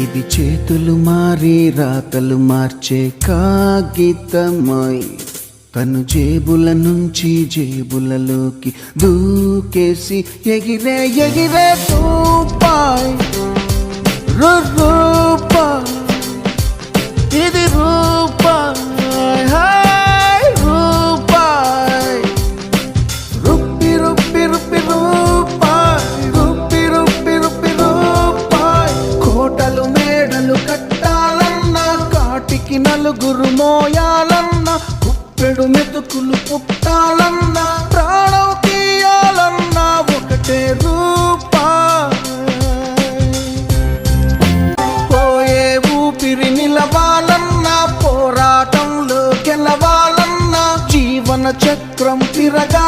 ఇది చేతులు మారి రాతలు మార్చే కాగితమై తను జేబుల నుంచి జేబులలోకి దూకేసి ఎగిరే ఎగిరే రూపాయి రూపాయి ఇది రూపాయి హాయ్ రూపాయి రుప్పి రుప్పి రుప్పి రూపాయి రుప్పి రుప్పి రుప్పి రూపాయి కోటలు మేడలు కట్టాలన్నా కాటికి నలుగురు మోయాలన్నా కుప్పెడు మెతుకులు పుట్టాలన్నా ప్రాణం తీయాలన్నా ఒకటే రూపాయి పోయే ఊపిరి నిలవాలన్నా పోరాటంలో గెలవాలన్నా జీవన చక్రం తిరగా